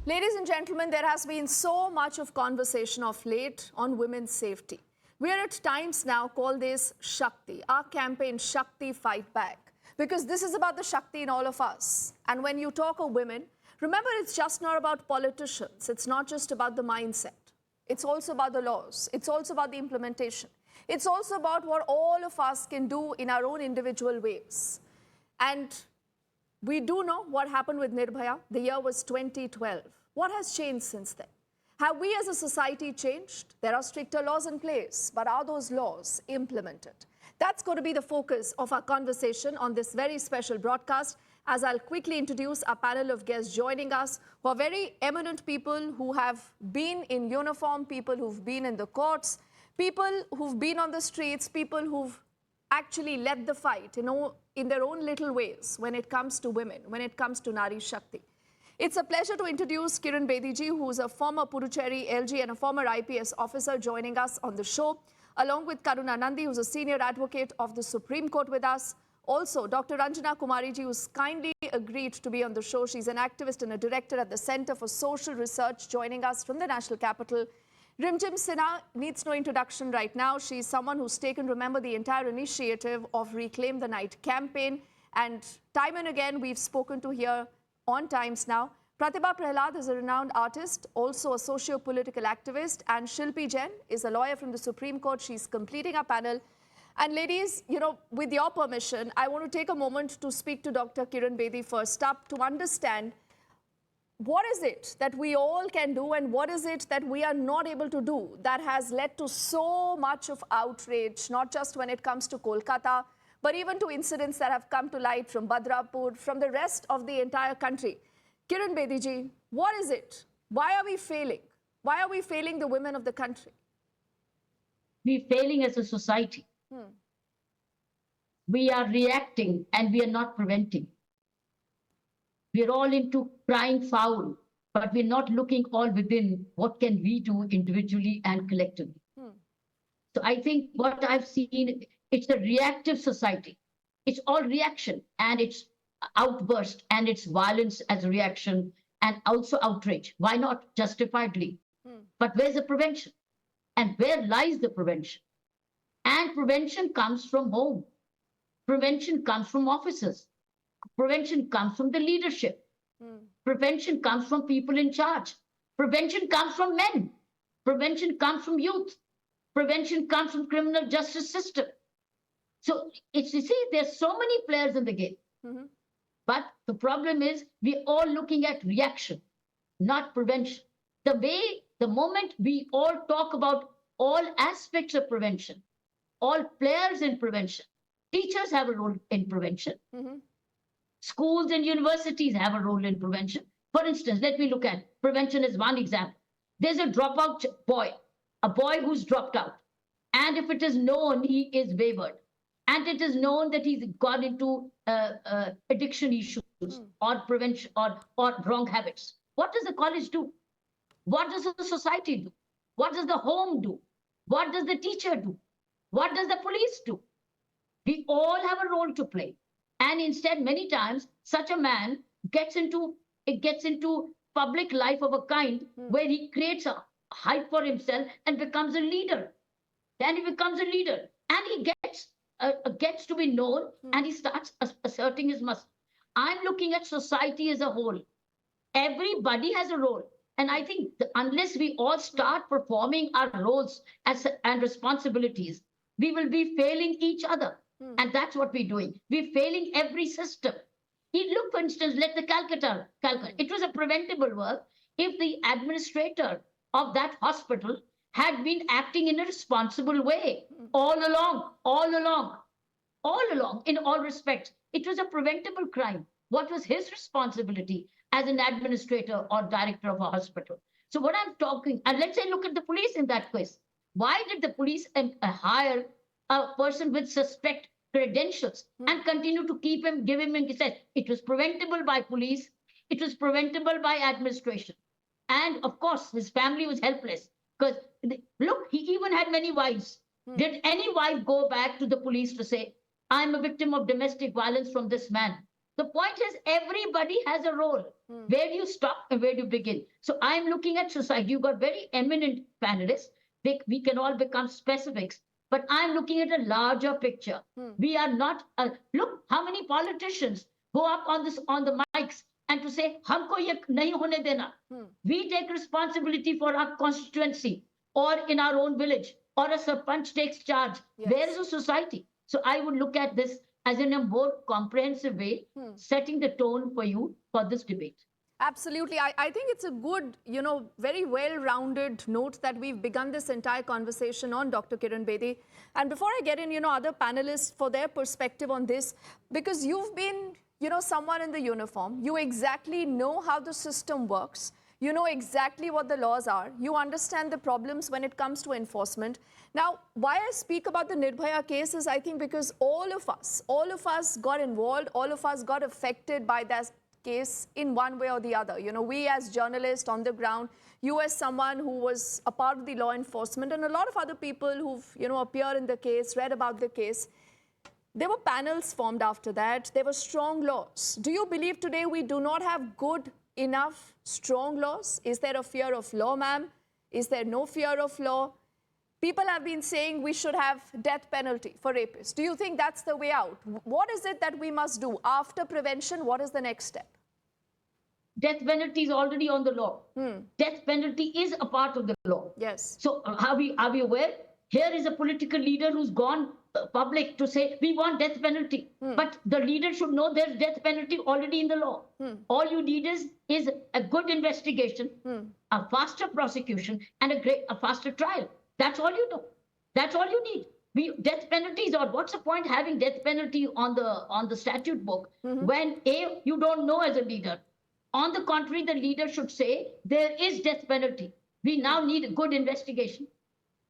Ladies and gentlemen, there has been so much of conversation of late on women's safety. We are at times now call this Shakti, our campaign Shakti Fight Back, because this is about the Shakti in all of us. And when you talk of women, remember it's just not about politicians. It's not just about the mindset. It's also about the laws. It's also about the implementation. It's also about what all of us can do in our own individual ways. And we do know what happened with Nirbhaya. The year was 2012. What has changed since then? Have we as a society changed? There are stricter laws in place, but are those laws implemented? That's going to be the focus of our conversation on this very special broadcast, as I'll quickly introduce our panel of guests joining us, who are very eminent people who have been in uniform, people who've been in the courts, people who've been on the streets, people who've actually led the fight, in their own little ways when it comes to women, when it comes to Nari Shakti. It's a pleasure to introduce Kiran Bedi ji, who is a former Puducherry LG and a former IPS officer, joining us on the show, along with Karuna Nandi, who's a senior advocate of the Supreme Court with us. Also, Dr. Ranjana Kumari ji, who's kindly agreed to be on the show. She's an activist and a director at the Center for Social Research, joining us from the National Capital. Rimjim Sinha needs no introduction right now. She's someone who's taken, remember, the entire initiative of Reclaim the Night campaign. And time and again, we've spoken to here on Times Now. Pratibha Prahlad is a renowned artist, also a socio-political activist. And Shilpi Jain is a lawyer from the Supreme Court. She's completing our panel. And ladies, with your permission, I want to take a moment to speak to Dr. Kiran Bedi first up to understand what is it that we all can do and what is it that we are not able to do that has led to so much of outrage, not just when it comes to Kolkata, but even to incidents that have come to light from Badrapur, from the rest of the entire country. Kiran Bedi ji, what is it? Why are we failing? Why are we failing the women of the country? We're failing as a society. We are reacting and we are not preventing. We're all into crying foul, but we're not looking all within what can we do individually and collectively. So I think what I've seen, it's a reactive society. It's all reaction and it's outburst and it's violence as a reaction and also outrage. Why not justifiably? But where's the prevention? And where lies the prevention? And prevention comes from home. Prevention comes from officers. Prevention comes from the leadership. Prevention comes from people in charge. Prevention comes from men. Prevention comes from youth. Prevention comes from criminal justice system. So it's, you see, there's so many players in the game. But the problem is we're all looking at reaction, not prevention. The moment we all talk about all aspects of prevention, all players in prevention, teachers have a role in prevention. Schools and universities have a role in prevention. For instance, let me look at prevention as one example. There's a dropout boy, a boy who's dropped out. And if it is known he is wayward, and it is known that he's gone into addiction issues or prevention or wrong habits, what does the college do? What does the society do? What does the home do? What does the teacher do? What does the police do? We all have a role to play. And instead, many times, such a man gets into public life of a kind where he creates a hype for himself and becomes a leader. Then he becomes a leader and he gets to be known and he starts asserting his muscle. I'm looking at society as a whole. Everybody has a role. And I think unless we all start performing our roles and responsibilities, we will be failing each other. And that's what we're doing. We're failing every system. Look, for instance, let the Calcutta. It was a preventable work if the administrator of that hospital had been acting in a responsible way all along, in all respects. It was a preventable crime. What was his responsibility as an administrator or director of a hospital? So what I'm talking, and let's say look at the police in that case. Why did the police hire a person with suspect credentials and continue to give him, he said, it was preventable by police, it was preventable by administration. And of course, his family was helpless because look, he even had many wives. Did any wife go back to the police to say, I'm a victim of domestic violence from this man? The point is everybody has a role. Where do you stop and where do you begin? So I'm looking at society. You've got very eminent panelists. We can all become specifics. But I'm looking at a larger picture. We are not, look how many politicians go up on the mics and to say, humko ye nahi hone dena. We take responsibility for our constituency or in our own village, or a sarpanch takes charge. Yes. Where is the society? So I would look at this as in a more comprehensive way, setting the tone for you for this debate. Absolutely. I think it's a good, very well-rounded note that we've begun this entire conversation on, Dr. Kiran Bedi. And before I get in, other panelists for their perspective on this, because you've been, someone in the uniform, you exactly know how the system works. You know exactly what the laws are. You understand the problems when it comes to enforcement. Now, why I speak about the Nirbhaya case is, I think, because all of us got involved, all of us got affected by that case in one way or the other. We as journalists on the ground, you as someone who was a part of the law enforcement, and a lot of other people who've, appear in the case, read about the case. There were panels formed after that. There were strong laws. Do you believe today we do not have good enough strong laws? Is there a fear of law, ma'am? Is there no fear of law? People have been saying we should have death penalty for rapists. Do you think that's the way out? What is it that we must do? After prevention, what is the next step? Death penalty is already on the law. Death penalty is a part of the law. Yes. So are we aware? Here is a political leader who's gone public to say, we want death penalty. But the leader should know there's death penalty already in the law. All you need is a good investigation, a faster prosecution, and a faster trial. That's all you do. That's all you need. Death penalties, or what's the point having death penalty on the statute book when you don't know as a leader? On the contrary, the leader should say there is death penalty. We now need a good investigation.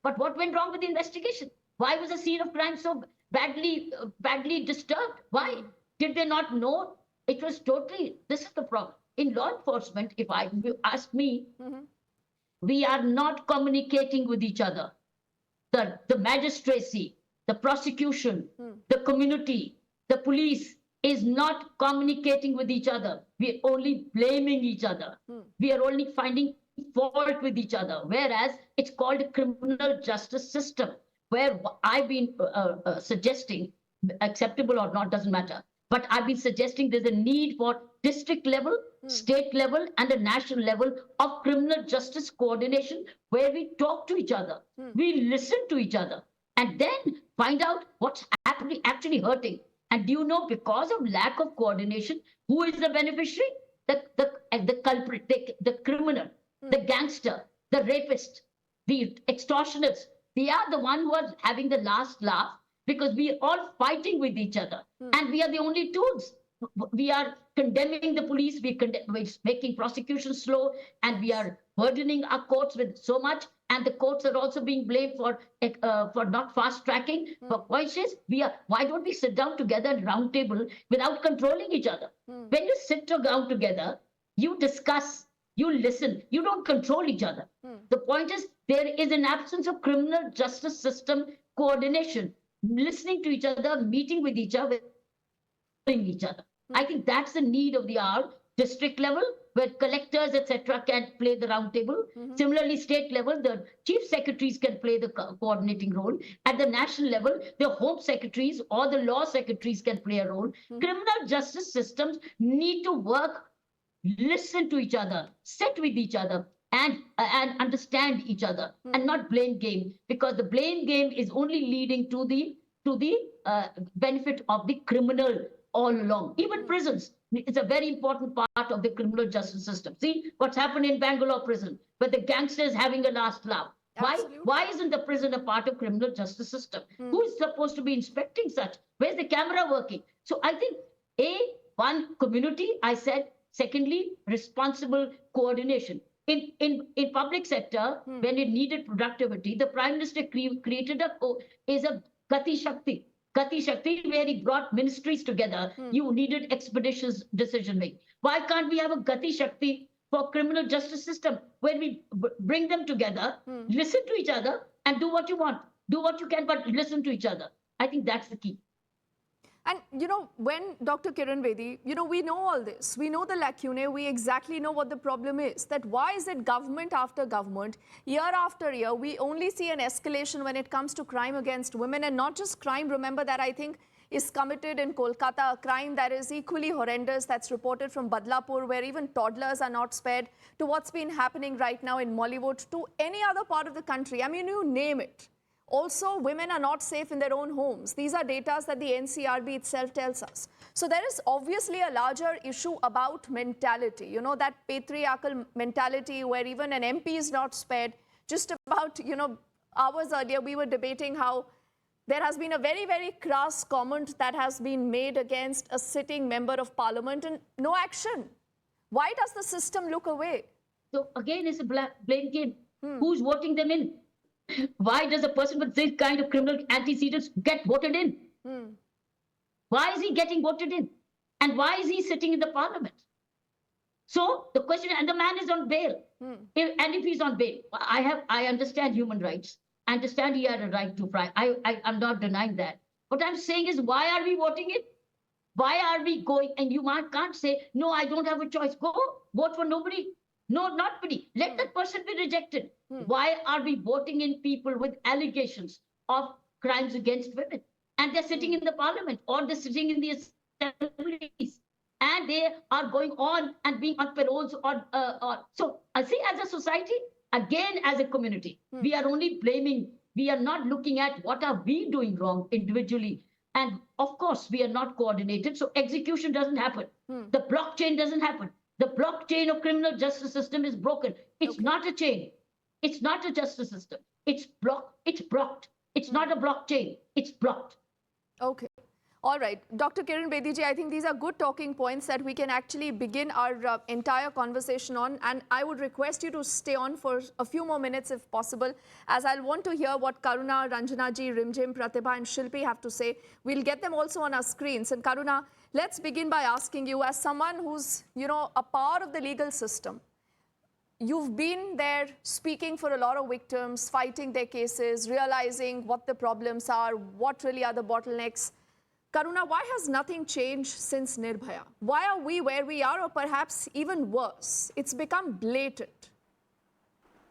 But what went wrong with the investigation? Why was the scene of crime so badly disturbed? Why did they not know? It was totally. This is the problem in law enforcement. If you ask me, we are not communicating with each other. The magistracy, the prosecution, the community, the police is not communicating with each other. We are only blaming each other. We are only finding fault with each other. Whereas it's called a criminal justice system, where I've been suggesting, acceptable or not, doesn't matter. But I've been suggesting there's a need for district level, state level, and a national level of criminal justice coordination, where we talk to each other, we listen to each other, and then find out what's actually hurting. And do you know, because of lack of coordination, who is the beneficiary? The culprit, the criminal, the gangster, the rapist, the extortionist. They are the one who are having the last laugh, because we are all fighting with each other. And we are the only tools. We are condemning the police, we're making prosecution slow, and we are burdening our courts with so much. And the courts are also being blamed for not fast tracking. But why don't we sit down together at round table without controlling each other? When you sit down together, you discuss, you listen, you don't control each other. The point is, there is an absence of criminal justice system coordination, listening to each other, meeting with each other, each other. I think that's the need of the hour. District level, where collectors, etc., can play the round table. Similarly, state level, the chief secretaries can play the coordinating role. At the national level, the home secretaries or the law secretaries can play a role. Criminal justice systems need to work, listen to each other, sit with each other, and understand each other, and not blame game, because the blame game is only leading to the benefit of the criminal all along. Even prisons, it's a very important part of the criminal justice system. See what's happened in Bangalore prison, where the gangsters having a last laugh. Why isn't the prison a part of criminal justice system? Who is supposed to be inspecting such? Where's the camera working? So I think one, community, I said. Secondly, responsible coordination. In public sector, when it needed productivity, the Prime Minister created a Gati Shakti. Gati Shakti, where he brought ministries together. You needed expeditious decision making. Why can't we have a Gati Shakti for criminal justice system, where we bring them together, listen to each other, and do what you want, do what you can, but listen to each other? I think that's the key. And, when Dr. Kiran Bedi, we know all this. We know the lacunae. We exactly know what the problem is. That why is it government after government, year after year, we only see an escalation when it comes to crime against women, and not just crime, remember, that I think is committed in Kolkata, a crime that is equally horrendous, that's reported from Badlapur, where even toddlers are not spared, to what's been happening right now in Mollywood, to any other part of the country. I mean, you name it. Also, women are not safe in their own homes. These are data that the NCRB itself tells us. So there is obviously a larger issue about mentality, that patriarchal mentality where even an MP is not spared. Just about, hours earlier, we were debating how there has been a very, very crass comment that has been made against a sitting member of parliament and no action. Why does the system look away? So again, it's a blame game. Who's voting them in? Why does a person with this kind of criminal antecedents get voted in? Why is he getting voted in? And why is he sitting in the parliament? So the question, and the man is on bail. If he's on bail, I understand human rights. I understand he had a right to fry. I'm not denying that. What I'm saying is, why are we voting it? Why are we going? And you can't say, no, I don't have a choice. Go vote for nobody. No, not nobody. Let that person be rejected. Why are we voting in people with allegations of crimes against women? And they're sitting in the parliament, or they're sitting in the assemblies, and they are going on and being on paroles. So I see, as a society, again, as a community, we are only blaming. We are not looking at what are we doing wrong individually. And of course, we are not coordinated, so execution doesn't happen. The blockchain doesn't happen. The blockchain of criminal justice system is broken. It's not a chain. It's not a justice system. It's blocked. It's blocked. It's not a blockchain. It's blocked. Okay. All right. Dr. Kiran Bedi ji, I think these are good talking points that we can actually begin our entire conversation on. And I would request you to stay on for a few more minutes if possible, as I'll want to hear what Karuna, Ranjana ji, Rimjim, Pratibha and Shilpi have to say. We'll get them also on our screens. And Karuna, let's begin by asking you, as someone who's, a part of the legal system, you've been there speaking for a lot of victims, fighting their cases, realizing what the problems are, what really are the bottlenecks. Karuna, why has nothing changed since Nirbhaya? Why are we where we are, or perhaps even worse? It's become blatant.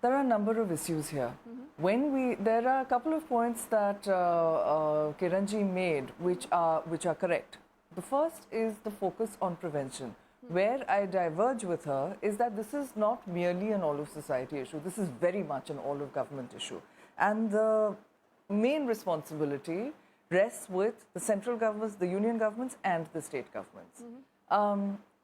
There are a number of issues here. There are a couple of points that Kiranji made, which are correct. The first is the focus on prevention. Where I diverge with her is that this is not merely an all of society issue. This is very much an all of government issue. And the main responsibility rests with the central governments, the union governments and the state governments.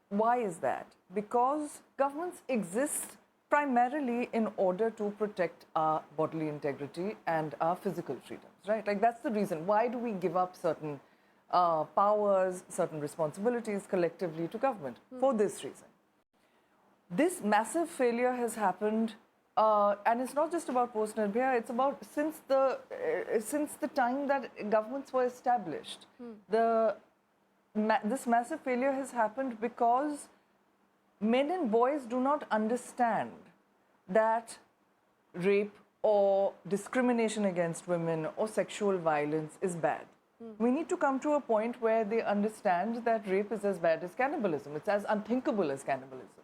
Why is that? Because governments exist primarily in order to protect our bodily integrity and our physical freedoms, right? Like, that's the reason. Why do we give up certain powers, certain responsibilities collectively to government? For this reason. This massive failure has happened, and it's not just about post-Nirbhaya, it's about since the time that governments were established. This massive failure has happened because men and boys do not understand that rape or discrimination against women or sexual violence is bad. We need to come to a point where they understand that rape is as bad as cannibalism. It's as unthinkable as cannibalism,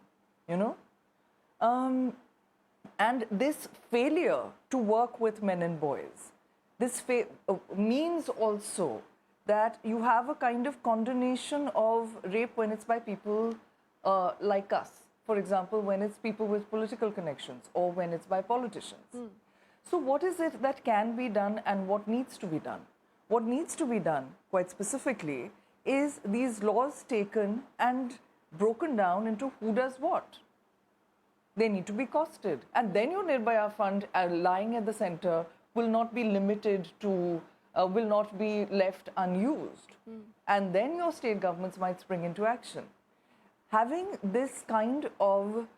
And this failure to work with men and boys, this means also that you have a kind of condemnation of rape when it's by people like us. For example, when it's people with political connections or when it's by politicians. So what is it that can be done and what needs to be done? What needs to be done, quite specifically, is these laws taken and broken down into who does what. They need to be costed. And then your Nirbhaya fund lying at the center will not be limited to, will not be left unused. And then your state governments might spring into action. Having this kind of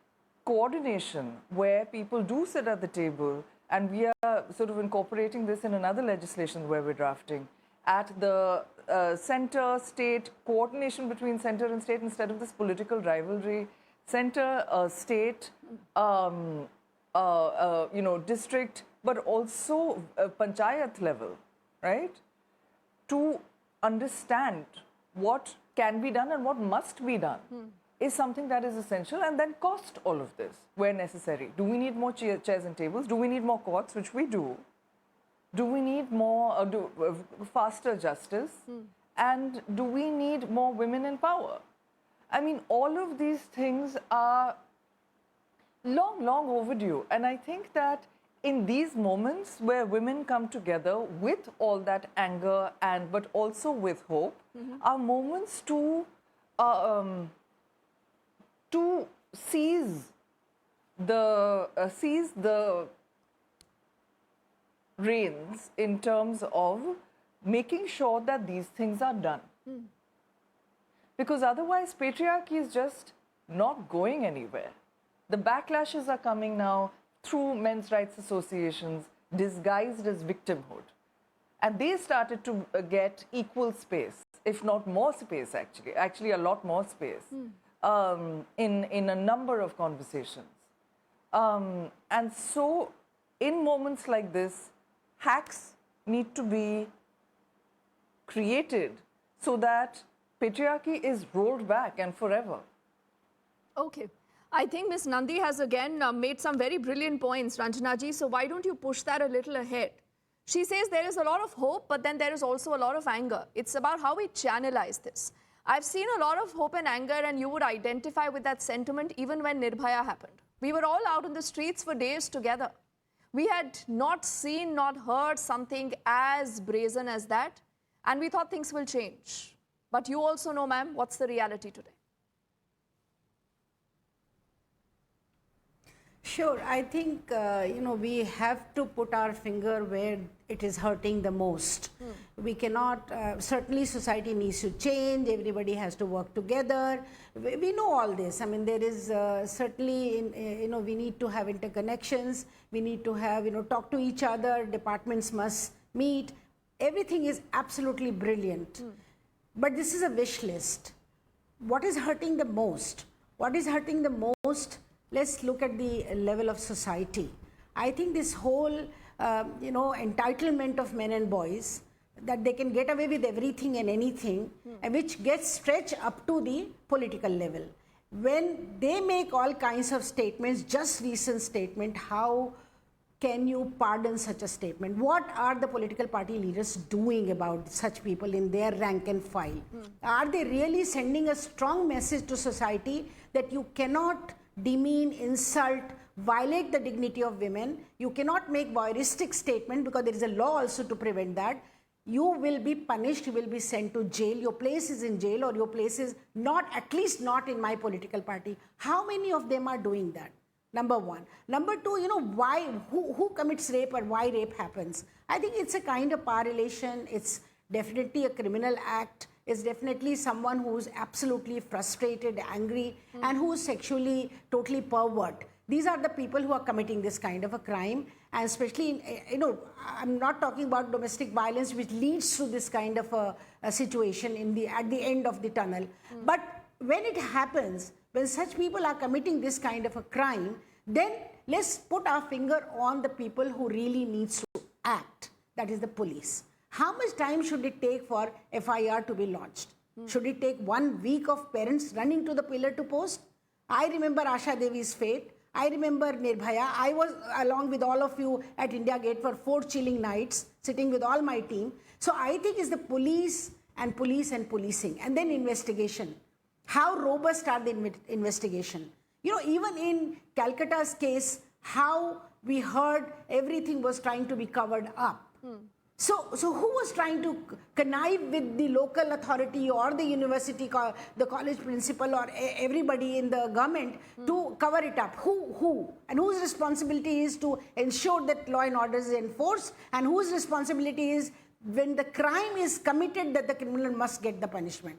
coordination where people do sit at the table, and we are sort of incorporating this in another legislation where we're drafting, at the center, state, coordination between center and state instead of this political rivalry, center, state, district, but also panchayat level, right? To understand what can be done and what must be done is something that is essential, and then cost all of this where necessary. Do we need more chairs and tables? Do we need more courts, which we do? Do we need more, faster justice? And do we need more women in power? I mean, all of these things are long, long overdue. And I think that in these moments where women come together with all that anger but also with hope, are moments to seize the reins in terms of making sure that these things are done. Because otherwise, patriarchy is just not going anywhere. The backlashes are coming now through men's rights associations disguised as victimhood. And they started to get equal space, if not more space, actually a lot more space, in a number of conversations. And so, in moments like this, hacks need to be created so that patriarchy is rolled back and forever. Okay. I think Ms. Nandi has again made some very brilliant points, Ranjana ji. So why don't you push that a little ahead? She says there is a lot of hope, but then there is also a lot of anger. It's about how we channelize this. I've seen a lot of hope and anger, and you would identify with that sentiment even when Nirbhaya happened. We were all out in the streets for days together. We had not seen, not heard something as brazen as that, and we thought things will change. But you also know, ma'am, what's the reality today? Sure. I think, we have to put our finger where it is hurting the most. We cannot, certainly society needs to change, everybody has to work together. We know all this. I mean, there is certainly, we need to have interconnections, we need to have, talk to each other, departments must meet. Everything is absolutely brilliant. But this is a wish list. What is hurting the most? What is hurting the most? Let's look at the level of society. I think this whole, entitlement of men and boys, that they can get away with everything and anything, and which gets stretched up to the political level. When they make all kinds of statements, just recent statement, how can you pardon such a statement? What are the political party leaders doing about such people in their rank and file? Are they really sending a strong message to society that you cannot demean, insult, violate the dignity of women? You cannot make voyeuristic statement, because there is a law also to prevent that. You will be punished, you will be sent to jail, your place is in jail, or your place is not, at least not in my political party. How many of them are doing that? Number one. Number two, why, who commits rape or why rape happens? I think it's a kind of power relation, it's definitely a criminal act. Is definitely someone who's absolutely frustrated, angry, and who's sexually totally pervert. These are the people who are committing this kind of a crime, and especially, I'm not talking about domestic violence, which leads to this kind of a situation at the end of the tunnel. But when it happens, when such people are committing this kind of a crime, then let's put our finger on the people who really needs to act. That is the police. How much time should it take for FIR to be launched? Should it take 1 week of parents running to the pillar to post? I remember Asha Devi's fate. I remember Nirbhaya. I was along with all of you at India Gate for 4 chilling nights, sitting with all my team. So I think it's the police and policing, and then investigation. How robust are the investigation? Even in Calcutta's case, how we heard everything was trying to be covered up. So who was trying to connive with the local authority or the university, the college principal, or everybody in the government to cover it up? Who? And whose responsibility is to ensure that law and order is enforced, and whose responsibility is, when the crime is committed, that the criminal must get the punishment?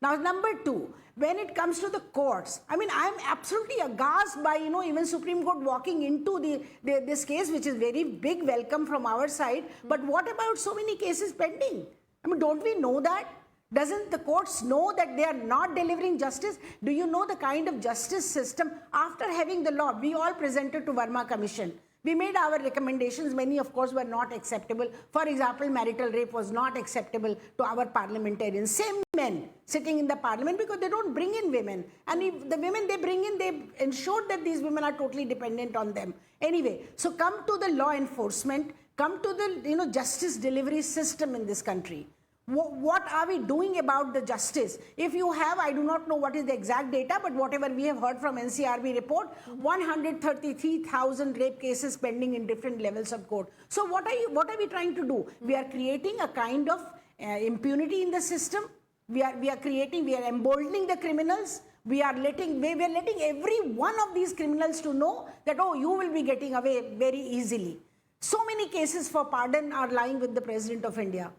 Now, number two, when it comes to the courts, I mean, I'm absolutely aghast by, even Supreme Court walking into this case, which is very big welcome from our side. But what about so many cases pending? I mean, don't we know that? Doesn't the courts know that they are not delivering justice? Do you know the kind of justice system? After having the law, we all presented to Verma Commission. We made our recommendations. Many, of course, were not acceptable. For example, marital rape was not acceptable to our parliamentarians. Same men sitting in the parliament, because they don't bring in women. And if the women they bring in, they ensure that these women are totally dependent on them. Anyway, so come to the law enforcement, come to the justice delivery system in this country. What are we doing about the justice? If you have, I do not know what is the exact data, but whatever we have heard from NCRB report, 133,000 rape cases pending in different levels of court. So what are we trying to do? We are creating a kind of impunity in the system. We are emboldening the criminals. We are letting every one of these criminals to know that, oh, you will be getting away very easily. So many cases for pardon are lying with the President of India.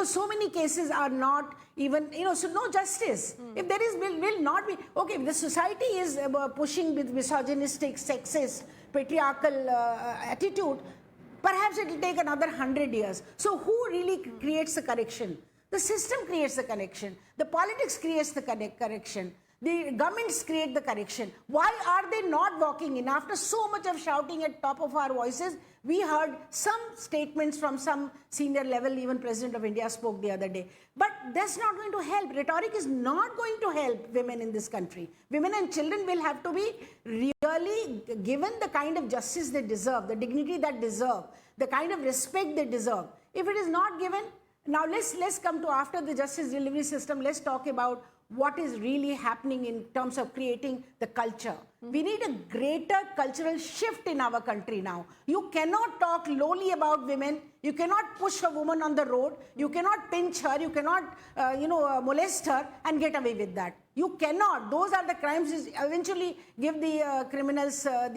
So many cases are not even, so no justice. If there is, will not be, okay, if the society is pushing with misogynistic, sexist, patriarchal attitude, perhaps it will take another 100 years. So who really creates the correction? The system creates the correction. The politics creates the correction. The governments create the correction. Why are they not walking in? After so much of shouting at top of our voices, we heard some statements from some senior level, even President of India spoke the other day. But that's not going to help. Rhetoric is not going to help women in this country. Women and children will have to be really given the kind of justice they deserve, the dignity that deserve, the kind of respect they deserve. If it is not given, now let's come to, after the justice delivery system, let's talk about what is really happening in terms of creating the culture. We need a greater cultural shift in our country now. You cannot talk lowly about women. You cannot push a woman on the road. You cannot pinch her. You cannot, molest her and get away with that. You cannot. Those are the crimes which eventually give the criminals a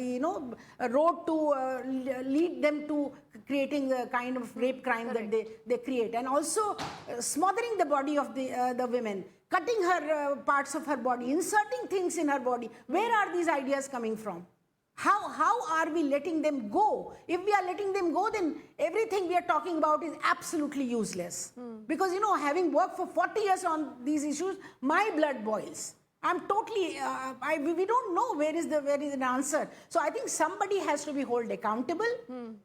road to lead them to creating the kind of rape crime that they create. And also smothering the body of the women, cutting her parts of her body, inserting things in her body. Where are these ideas coming from? How are we letting them go? If we are letting them go, then everything we are talking about is absolutely useless. Because, having worked for 40 years on these issues, my blood boils. I'm totally, we don't know where is an answer. So I think somebody has to be held accountable.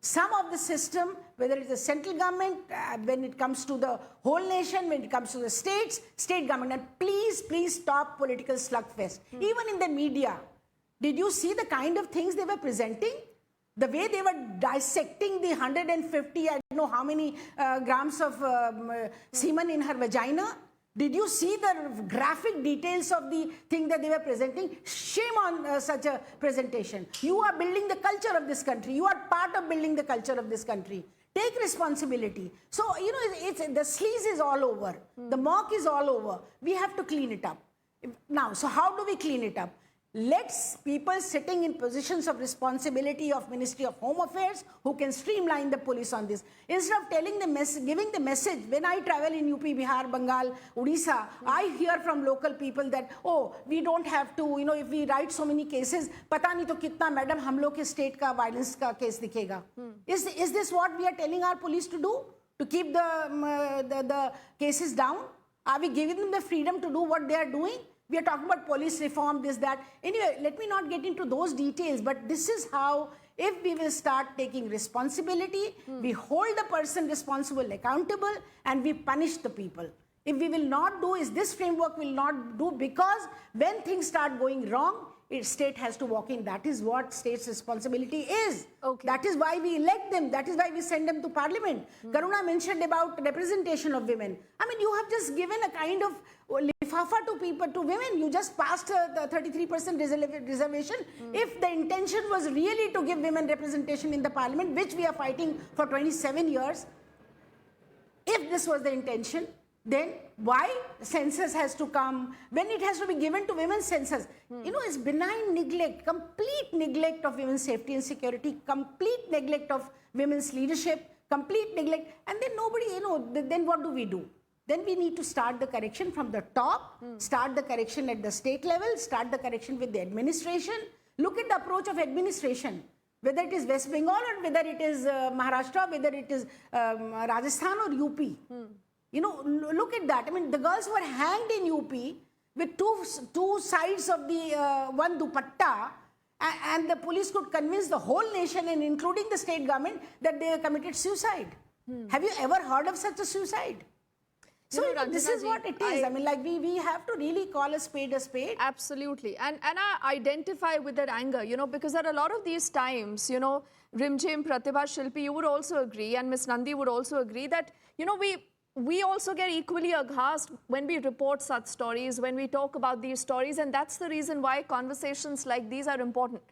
Some of the system, whether it's the central government, when it comes to the whole nation, when it comes to the states, state government, and please stop political slugfest. Even in the media, did you see the kind of things they were presenting? The way they were dissecting the 150, I don't know how many grams of semen in her vagina? Did you see the graphic details of the thing that they were presenting? Shame on such a presentation. You are building the culture of this country. You are part of building the culture of this country. Take responsibility. So, the sleaze is all over. The muck is all over. We have to clean it up. Now, so how do we clean it up? Let's people sitting in positions of responsibility of Ministry of Home Affairs who can streamline the police on this. Instead of telling the giving the message, when I travel in UP, Bihar, Bengal, Odisha, I hear from local people that, oh, we don't have to, if we write so many cases, pata nahi to kitna madam hum log ke state ka violence ka case dikhega. Is this what we are telling our police to do? To keep the cases down? Are we giving them the freedom to do what they are doing? We are talking about police reform, this, that. Anyway, let me not get into those details, but this is how, if we will start taking responsibility, we hold the person responsible accountable, and we punish the people. If we will not do, this framework will not do, because when things start going wrong, state has to walk in. That is what state's responsibility is. Okay. That is why we elect them. That is why we send them to parliament. Karuna mentioned about representation of women. I mean, you have just given a kind of lifafa to women. You just passed the 33% reservation. If the intention was really to give women representation in the parliament, which we are fighting for 27 years, if this was the intention, then why census has to come, when it has to be given to women's census? It's benign neglect, complete neglect of women's safety and security, complete neglect of women's leadership, complete neglect. And then nobody, then what do? Then we need to start the correction from the top, start the correction at the state level, start the correction with the administration. Look at the approach of administration. Whether it is West Bengal or whether it is Maharashtra, whether it is Rajasthan or UP. Look at that. I mean, the girls were hanged in UP with two sides of the one dupatta, And the police could convince the whole nation and including the state government that they have committed suicide. Have you ever heard of such a suicide? So this is what it is. I mean, like we have to really call a spade a spade. Absolutely. And I identify with that anger, because at a lot of these times, Rimjim, Pratibha, Shilpi, you would also agree, and Ms. Nandi would also agree that, we also get equally aghast when we report such stories, when we talk about these stories, and that's the reason why conversations like these are important.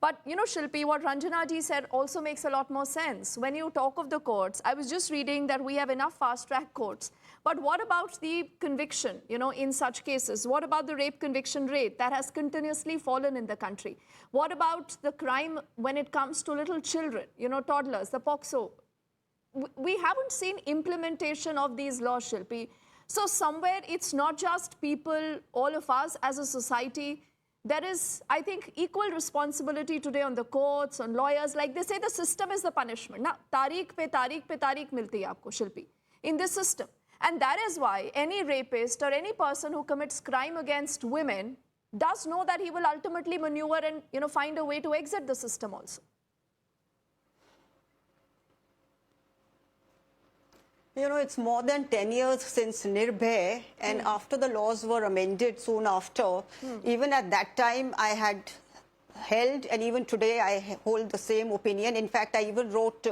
But, Shilpi, what Ranjana ji said also makes a lot more sense. When you talk of the courts, I was just reading that we have enough fast-track courts. But what about the conviction, in such cases? What about the rape conviction rate that has continuously fallen in the country? What about the crime when it comes to little children, toddlers, the POCSO? We haven't seen implementation of these laws, Shilpi. So somewhere it's not just people, all of us as a society. There is, I think, equal responsibility today on the courts, on lawyers. Like they say, the system is the punishment. Now, tareekh pe tareekh milti hai aapko, Shilpi, in this system. And that is why any rapist or any person who commits crime against women does know that he will ultimately maneuver and, find a way to exit the system also. It's more than 10 years since Nirbhaya, and after the laws were amended soon after, even at that time I had held, and even today I hold the same opinion. In fact, I even wrote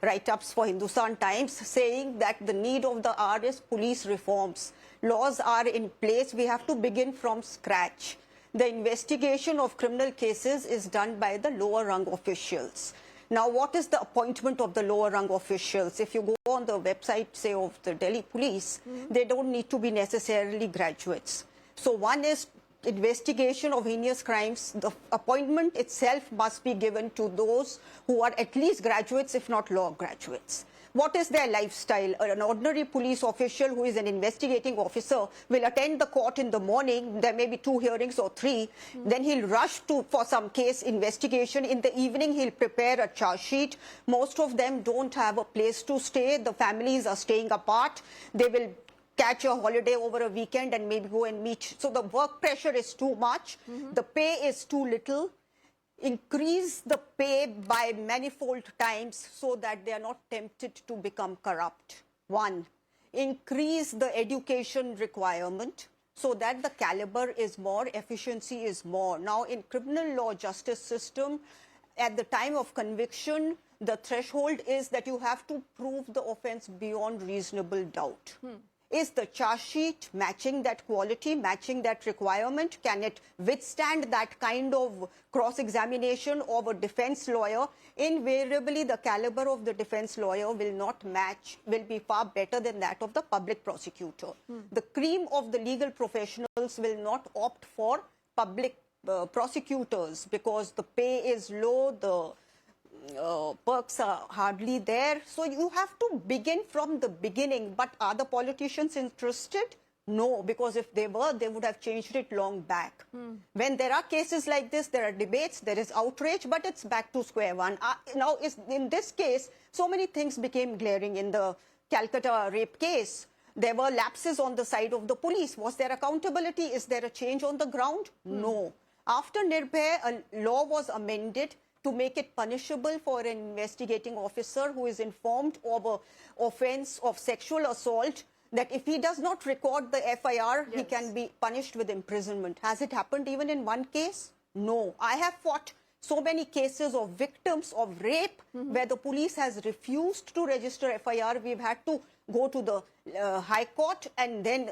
write-ups for Hindustan Times saying that the need of the hour is police reforms. Laws are in place. We have to begin from scratch. The investigation of criminal cases is done by the lower rung officials. Now, what is the appointment of the lower rung officials? If you go on the website, say, of the Delhi police, they don't need to be necessarily graduates. So one is investigation of heinous crimes. The appointment itself must be given to those who are at least graduates, if not law graduates. What is their lifestyle? An ordinary police official who is an investigating officer will attend the court in the morning. There may be 2 hearings or 3. Then he'll rush for some case investigation. In the evening, he'll prepare a charge sheet. Most of them don't have a place to stay. The families are staying apart. They will catch a holiday over a weekend and maybe go and meet. So the work pressure is too much. The pay is too little. Increase the pay by manifold times so that they are not tempted to become corrupt. 1. Increase the education requirement so that the caliber is more, efficiency is more. Now, in criminal law justice system, at the time of conviction, the threshold is that you have to prove the offense beyond reasonable doubt. Is the charge sheet matching that quality, matching that requirement? Can it withstand that kind of cross-examination of a defense lawyer? Invariably, the caliber of the defense lawyer will not match, will be far better than that of the public prosecutor. The cream of the legal professionals will not opt for public prosecutors because the pay is low, the perks are hardly there. So you have to begin from the beginning. But are the politicians interested? No, because if they were, they would have changed it long back. When there are cases like this, there are debates, there is outrage, but it's back to square one. Now, in this case, so many things became glaring in the Calcutta rape case. There were lapses on the side of the police. Was there accountability? Is there a change on the ground? No. After Nirbhaya, a law was amended to make it punishable for an investigating officer who is informed of an offense of sexual assault, that if he does not record the FIR, he can be punished with imprisonment. Has it happened even in one case? No. I have fought so many cases of victims of rape where the police has refused to register FIR. We've had to go to the High Court and then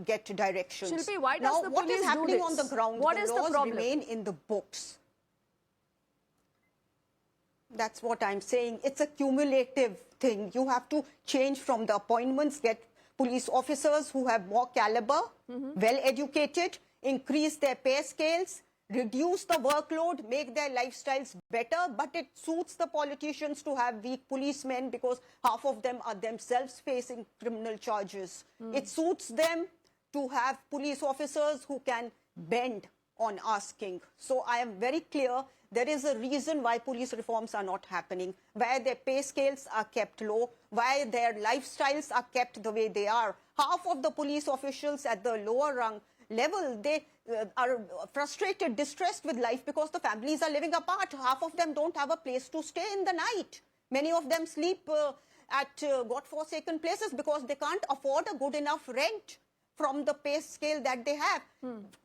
get directions. Shilpi, why does the what police is happening do on this? the ground? What the is the laws problem? remain in the books. That's what I'm saying. It's a cumulative thing. You have to change from the appointments, get police officers who have more caliber, well educated, increase their pay scales, reduce the workload, make their lifestyles better. But it suits the politicians to have weak policemen because half of them are themselves facing criminal charges. It suits them to have police officers who can bend on asking. So I am very clear. There is a reason why police reforms are not happening, why their pay scales are kept low, why their lifestyles are kept the way they are. Half of the police officials at the lower rung level, are frustrated, distressed with life because the families are living apart. Half of them don't have a place to stay in the night. Many of them sleep at God-forsaken places because they can't afford a good enough rent from the pay scale that they have.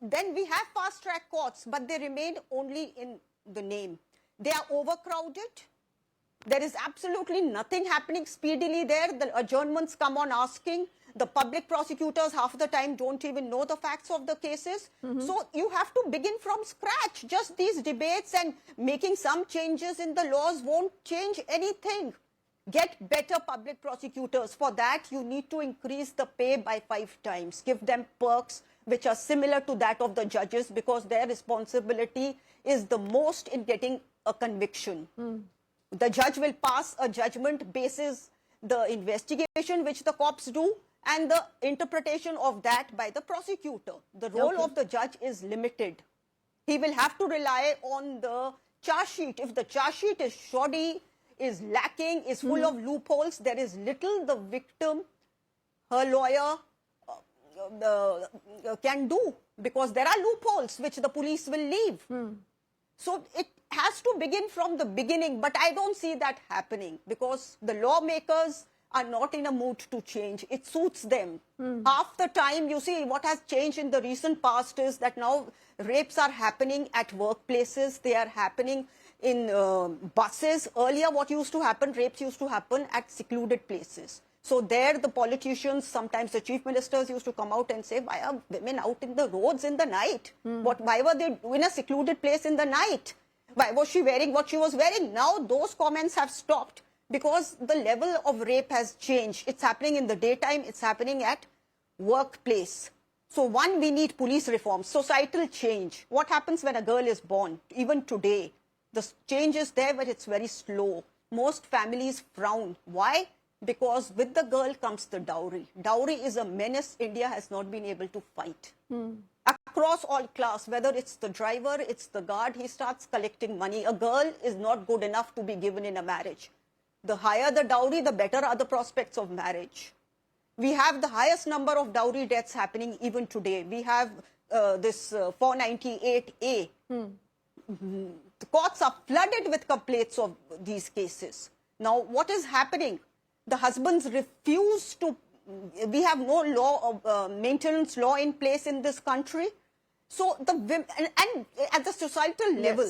Then we have fast-track courts, but they remain only in the name. They are overcrowded. There is absolutely nothing happening speedily there. The adjournments come on asking. The public prosecutors half the time don't even know the facts of the cases. So you have to begin from scratch. Just these debates and making some changes in the laws won't change anything. Get better public prosecutors. For that, you need to increase the pay by 5 times. Give them perks which are similar to that of the judges, because their responsibility is the most in getting a conviction. The judge will pass a judgment basis the investigation which the cops do and the interpretation of that by the prosecutor. The role of the judge is limited. He will have to rely on the charge sheet. If the charge sheet is shoddy, is lacking, is full of loopholes, there is little the victim, her lawyer can do, because there are loopholes which the police will leave. So it has to begin from the beginning, but I don't see that happening because the lawmakers are not in a mood to change. It suits them. Half the time, you see, what has changed in the recent past is that now rapes are happening at workplaces. They are happening in buses. Earlier, what used to happen, rapes used to happen at secluded places. So there, the politicians, sometimes the chief ministers used to come out and say, why are women out in the roads in the night? Why were they in a secluded place in the night? Why was she wearing what she was wearing? Now those comments have stopped because the level of rape has changed. It's happening in the daytime. It's happening at workplace. So one, we need police reform, societal change. What happens when a girl is born? Even today, the change is there, but it's very slow. Most families frown. Why? Because with the girl comes the dowry. Dowry is a menace India has not been able to fight. Across all class, whether it's the driver, it's the guard, he starts collecting money. A girl is not good enough to be given in a marriage. The higher the dowry, the better are the prospects of marriage. We have the highest number of dowry deaths happening even today. We have this 498A. The courts are flooded with complaints of these cases. Now, what is happening? The husbands refuse to, we have no law of maintenance law in place in this country. So the women, and at the societal level,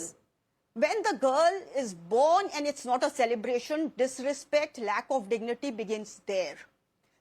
when the girl is born and it's not a celebration, disrespect, lack of dignity begins there.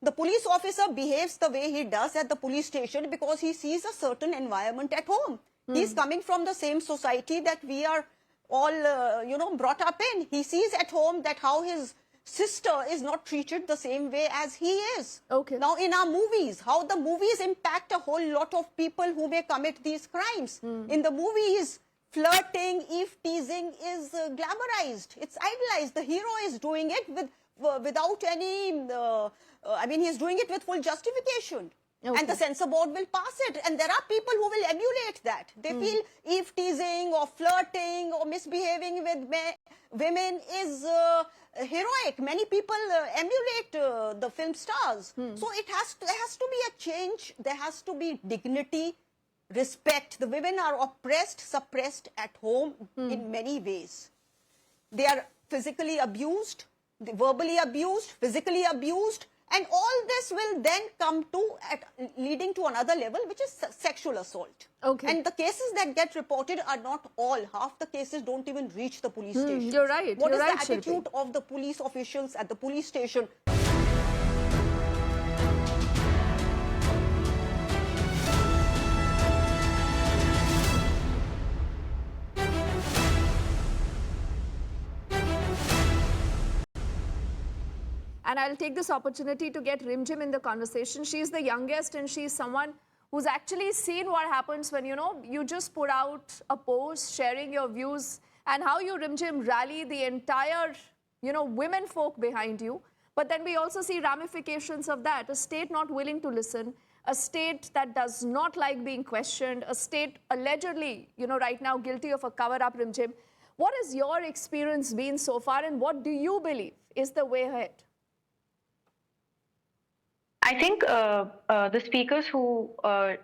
The police officer behaves the way he does at the police station because he sees a certain environment at home. He's coming from the same society that we are all, brought up in. He sees at home that how his sister is not treated the same way as he is. Now, in our movies, how the movies impact a whole lot of people who may commit these crimes. In the movies, flirting, eve-teasing is glamorized. It's idolized. The hero is doing it without any, he's doing it with full justification. And the censor board will pass it. And there are people who will emulate that. They feel eve-teasing or flirting or misbehaving with women is heroic. Many people emulate the film stars. So there has to be a change. There has to be dignity, respect. The women are oppressed, suppressed at home in many ways. They are physically abused, verbally abused, physically abused. And all this will then come to leading to another level, which is sexual assault. And the cases that get reported are not all. Half the cases don't even reach the police station. You're right. What You're is right, the attitude of the police officials at the police station? And I'll take this opportunity to get Rimjim in the conversation. She's the youngest and she's someone who's actually seen what happens when, you just put out a post sharing your views and how you, Rimjim, rally the entire, women folk behind you. But then we also see ramifications of that. A state not willing to listen, a state that does not like being questioned, a state allegedly, right now guilty of a cover-up, Rimjim. What has your experience been so far and what do you believe is the way ahead? I think the speakers who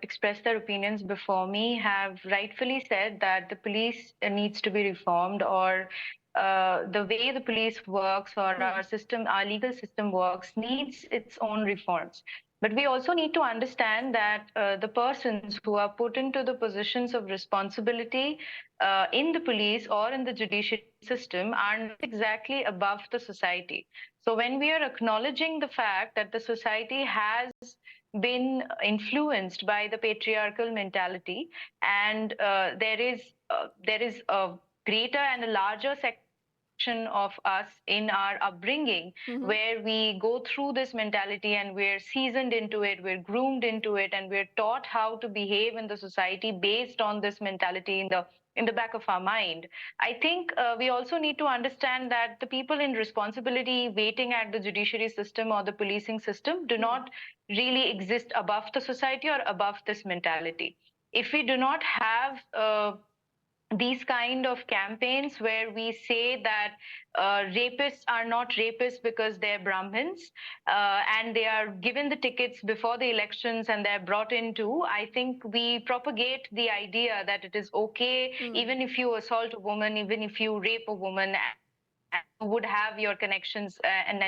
expressed their opinions before me have rightfully said that the police needs to be reformed, or the way the police works or our system, our legal system works, needs its own reforms. But we also need to understand that the persons who are put into the positions of responsibility in the police or in the judiciary system are not exactly above the society. So when we are acknowledging the fact that the society has been influenced by the patriarchal mentality, and there is a greater and a larger section of us in our upbringing where we go through this mentality and we're seasoned into it, we're groomed into it, and we're taught how to behave in the society based on this mentality in the back of our mind. I think we also need to understand that the people in responsibility waiting at the judiciary system or the policing system do not really exist above the society or above this mentality. If we do not have these kind of campaigns where we say that rapists are not rapists because they're Brahmins, and they are given the tickets before the elections and they're brought into, I think we propagate the idea that it is okay, even if you assault a woman, even if you rape a woman, and would have your connections and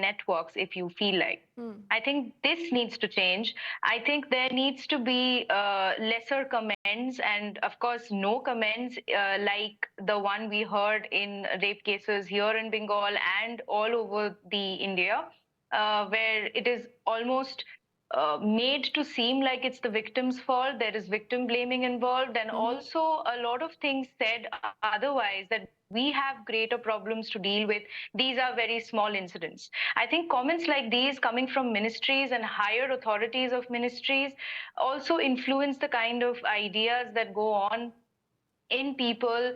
networks if you feel like. I think this needs to change. I think there needs to be lesser comments, and of course no comments like the one we heard in rape cases here in Bengal and all over the India, where it is almost made to seem like it's the victim's fault. There is victim blaming involved, and also a lot of things said otherwise, that we have greater problems to deal with. These are very small incidents. I think comments like these coming from ministries and higher authorities of ministries also influence the kind of ideas that go on in people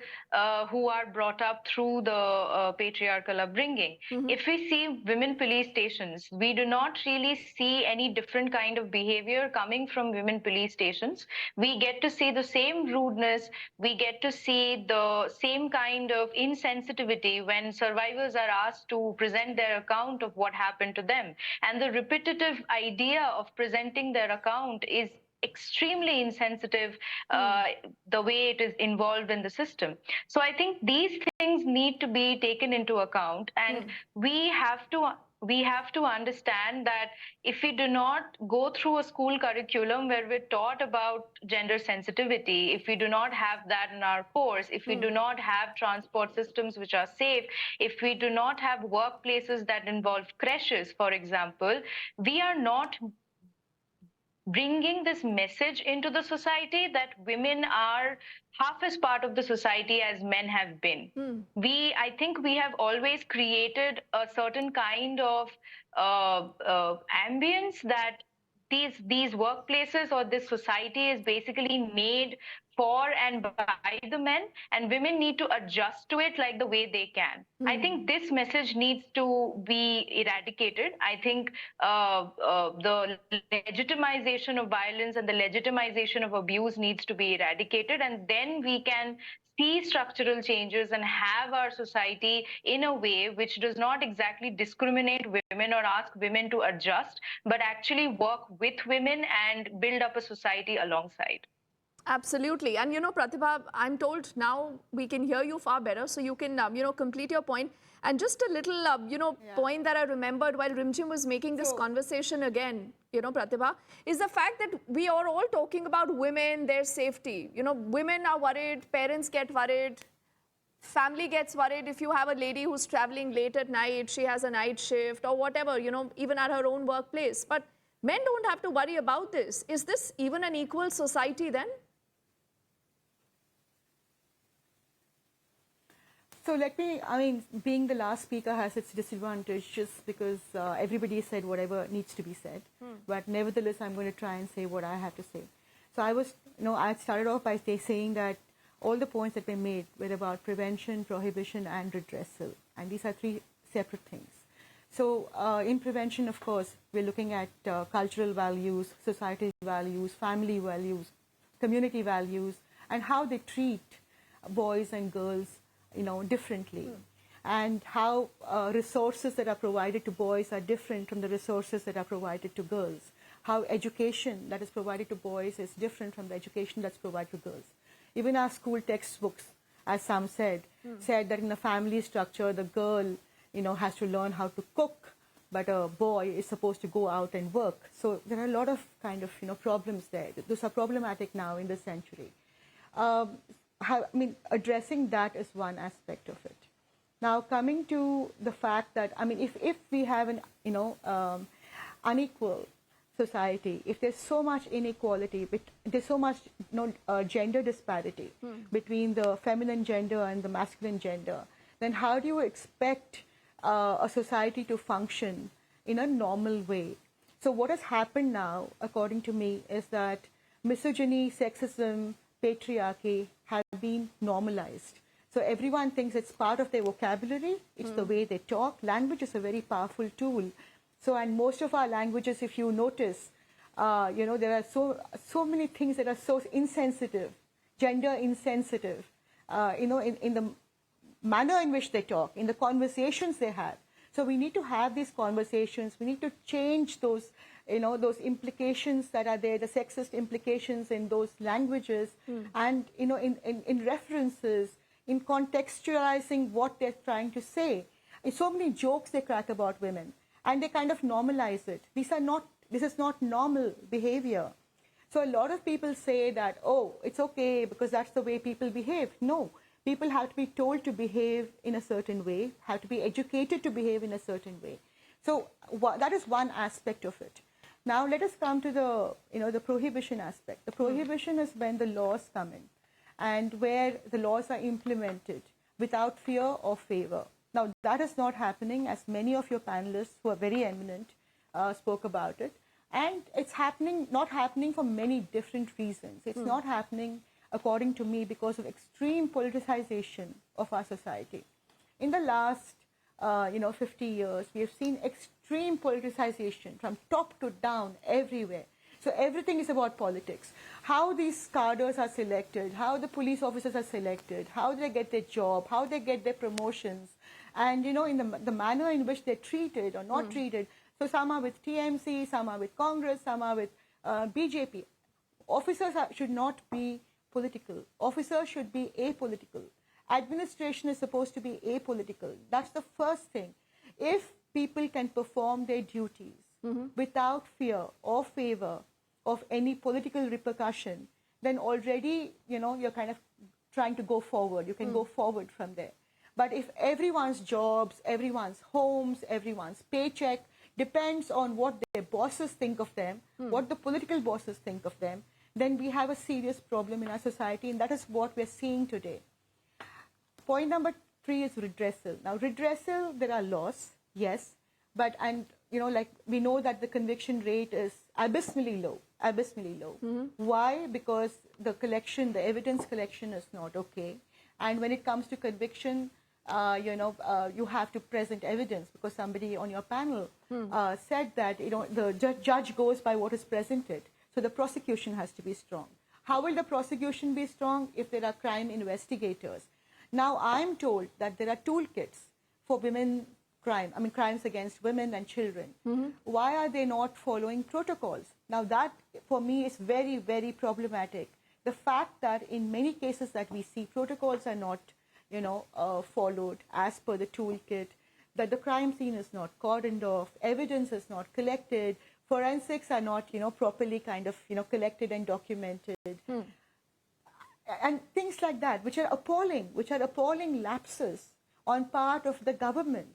who are brought up through the patriarchal upbringing. If we see women police stations, we do not really see any different kind of behavior coming from women police stations. We get to see the same rudeness, we get to see the same kind of insensitivity when survivors are asked to present their account of what happened to them. And the repetitive idea of presenting their account is extremely insensitive, the way it is involved in the system. So I think these things need to be taken into account, and we have to understand that if we do not go through a school curriculum where we're taught about gender sensitivity, if we do not have that in our course, if we do not have transport systems which are safe, if we do not have workplaces that involve creches, for example, we are not bringing this message into the society that women are half as part of the society as men have been. I think we have always created a certain kind of ambience that these workplaces or this society is basically made for and by the men, and women need to adjust to it like the way they can. I think this message needs to be eradicated. I think the legitimization of violence and the legitimization of abuse needs to be eradicated, and then we can see structural changes and have our society in a way which does not exactly discriminate women or ask women to adjust, but actually work with women and build up a society alongside. Absolutely. And, Pratibha, I'm told now we can hear you far better, so you can, complete your point. And just a little, point that I remembered while Rimjim was making this conversation again, Pratibha, is the fact that we are all talking about women, their safety. Women are worried, parents get worried, family gets worried if you have a lady who's traveling late at night, she has a night shift or whatever, even at her own workplace. But men don't have to worry about this. Is this even an equal society then? So being the last speaker has its disadvantage just because everybody said whatever needs to be said. But nevertheless, I'm going to try and say what I have to say. So I started off by saying that all the points that were made were about prevention, prohibition, and redressal. And these are three separate things. So in prevention, of course, we're looking at cultural values, societal values, family values, community values, and how they treat boys and girls differently. and how resources that are provided to boys are different from the resources that are provided to girls. How education that is provided to boys is different from the education that's provided to girls. Even our school textbooks, as some said that in a family structure, the girl, has to learn how to cook, but a boy is supposed to go out and work. So there are a lot of kind of, problems there. Those are problematic now in this century. Addressing that is one aspect of it. Now, coming to the fact that, if we have an, unequal society, if there's so much inequality, there's so much gender disparity between the feminine gender and the masculine gender, then how do you expect a society to function in a normal way? So what has happened now, according to me, is that misogyny, sexism, patriarchy have been normalized. So everyone thinks it's part of their vocabulary, it's the way they talk. Language is a very powerful tool. So, and most of our languages, if you notice, there are so many things that are so insensitive, gender insensitive, in the manner in which they talk, in the conversations they have. So we need to have these conversations. We need to change those, those implications that are there, the sexist implications in those languages, and, in references, in contextualizing what they're trying to say. There's so many jokes they crack about women, and they kind of normalize it. This is not normal behavior. So a lot of people say that, oh, it's okay because that's the way people behave. No, people have to be told to behave in a certain way, have to be educated to behave in a certain way. So that is one aspect of it. Now let us come to the prohibition aspect. The prohibition is when the laws come in, and where the laws are implemented without fear or favor. Now, that is not happening, as many of your panelists who are very eminent spoke about it. And it's not happening for many different reasons. It's not happening, according to me, because of extreme politicization of our society. In the last, 50 years, we have seen extreme politicization from top to down everywhere. So everything is about politics. How these cadres are selected, how the police officers are selected, how they get their job, how they get their promotions, and in the manner in which they're treated or not treated. So some are with TMC, some are with Congress, some are with BJP. Officers should not be political. Officers should be apolitical. Administration is supposed to be apolitical. That's the first thing. If people can perform their duties without fear or favor of any political repercussion, then already, you're kind of trying to go forward. You can go forward from there. But if everyone's jobs, everyone's homes, everyone's paycheck depends on what their bosses think of them, what the political bosses think of them, then we have a serious problem in our society, and that is what we're seeing today. Point number 3 is redressal. Now, redressal, there are laws, yes, but, we know that the conviction rate is abysmally low. Why? Because the evidence collection is not okay. And when it comes to conviction, you have to present evidence, because somebody on your panel said that, the judge goes by what is presented. So the prosecution has to be strong. How will the prosecution be strong? If there are crime investigators. Now, I'm told that there are toolkits for crimes against women and children. Why are they not following protocols? Now, that for me is very, very problematic. The fact that in many cases that we see, protocols are not, followed as per the toolkit, that the crime scene is not cordoned off, evidence is not collected, forensics are not, properly kind of, collected and documented. And things like that, which are appalling lapses on part of the government,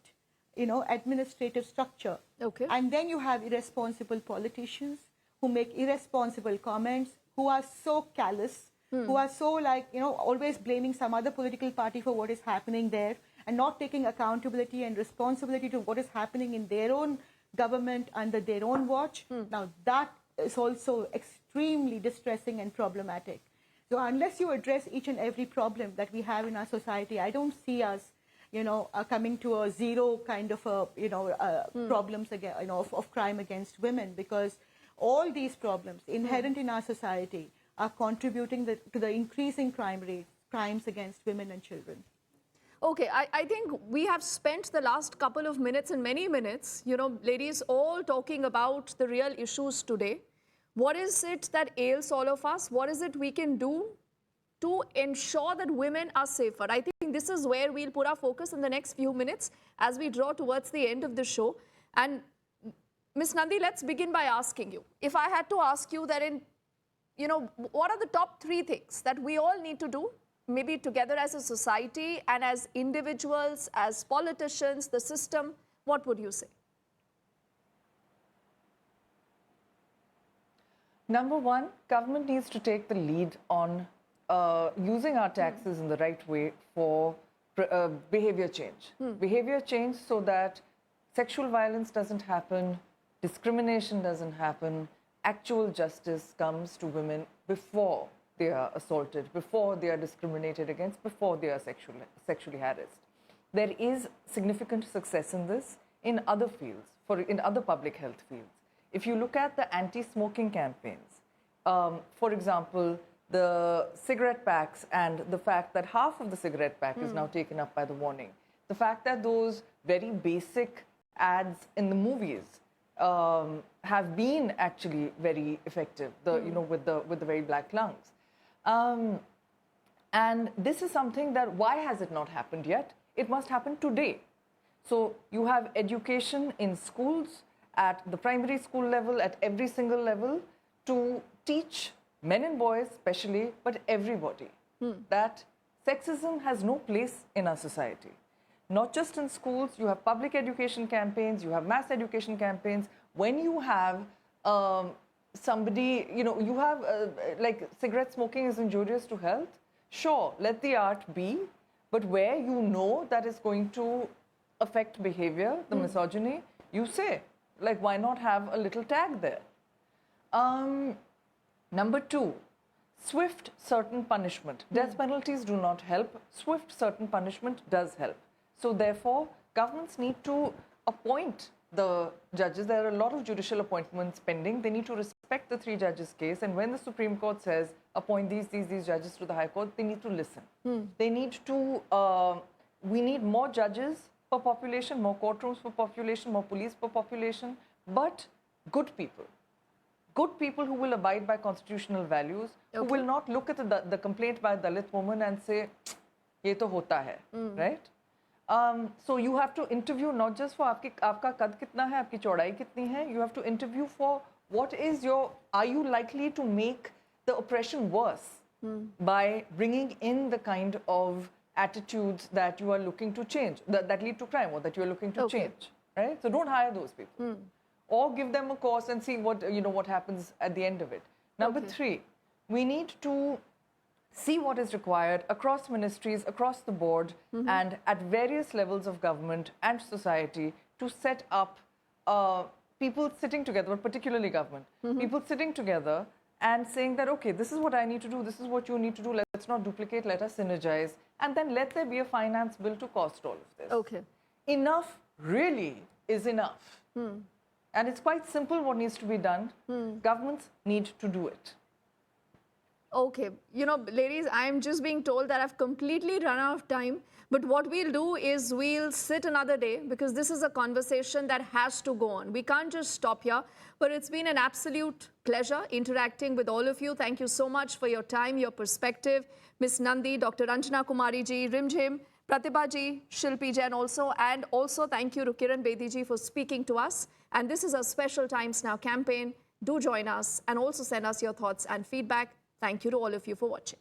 administrative structure. Okay. And then you have irresponsible politicians who make irresponsible comments, who are so callous, who are so always blaming some other political party for what is happening there, and not taking accountability and responsibility to what is happening in their own government under their own watch. Now, that is also extremely distressing and problematic. So unless you address each and every problem that we have in our society, I don't see us, coming to a zero kind of problems again, of crime against women, because all these problems inherent in our society are contributing to the increasing crime rates, crimes against women and children. Okay, I think we have spent the last couple of minutes and many minutes, ladies, all talking about the real issues today. What is it that ails all of us? What is it we can do to ensure that women are safer? I think this is where we'll put our focus in the next few minutes as we draw towards the end of the show. And Ms. Nandi, let's begin by asking you. If I had to ask you that what are the top 3 things that we all need to do, maybe together as a society and as individuals, as politicians, the system, what would you say? Number one, government needs to take the lead on using our taxes in the right way for behavior change. Behavior change so that sexual violence doesn't happen, discrimination doesn't happen, actual justice comes to women before they are assaulted, before they are discriminated against, before they are sexually harassed. There is significant success in this in other fields, in other public health fields. If you look at the anti-smoking campaigns, for example, the cigarette packs and the fact that half of the cigarette pack is now taken up by the warning, the fact that those very basic ads in the movies have been actually very effective, with the very black lungs. And this is something that, why has it not happened yet? It must happen today. So you have education in schools, at the primary school level, at every single level, to teach men and boys especially, but everybody, that sexism has no place in our society. Not just in schools, you have public education campaigns, you have mass education campaigns. When you have somebody, you have like cigarette smoking is injurious to health, sure, let the art be, but where you know that is going to affect behavior, the misogyny, you say, like, why not have a little tag there? Number 2, swift certain punishment. Death penalties do not help. Swift certain punishment does help. So therefore, governments need to appoint the judges. There are a lot of judicial appointments pending. They need to respect the 3 judges' case. And when the Supreme Court says, appoint these judges to the High Court, they need to listen. They need to, we need more judges per population, more courtrooms per population, more police per population, but good people. Good people who will abide by constitutional values, who will not look at the complaint by a Dalit woman and say, ye to hota hai, right? So you have to interview not just for aapka kad kitna hai, aapki chaudai kitni hai, you have to interview for what is are you likely to make the oppression worse by bringing in the kind of attitudes that you are looking to change, that lead to crime or that you are looking to change, right? So don't hire those people. Or give them a course and see what happens at the end of it. Number 3, we need to see what is required across ministries, across the board, and at various levels of government and society to set up people sitting together, but particularly government, people sitting together and saying that, okay, this is what I need to do, this is what you need to do, let's not duplicate, let us synergize, and then let there be a finance bill to cost all of this. Okay. Enough really is enough. And it's quite simple what needs to be done. Governments need to do it. Okay, ladies, I'm just being told that I've completely run out of time. But what we'll do is we'll sit another day, because this is a conversation that has to go on. We can't just stop here. But it's been an absolute pleasure interacting with all of you. Thank you so much for your time, your perspective. Ms. Nandi, Dr. Anjana Kumari ji, Rimjim, Pratibha ji, Shilpi Jain also. And also thank you to Kiran Bedi ji for speaking to us. And this is a special Times Now campaign. Do join us and also send us your thoughts and feedback. Thank you to all of you for watching.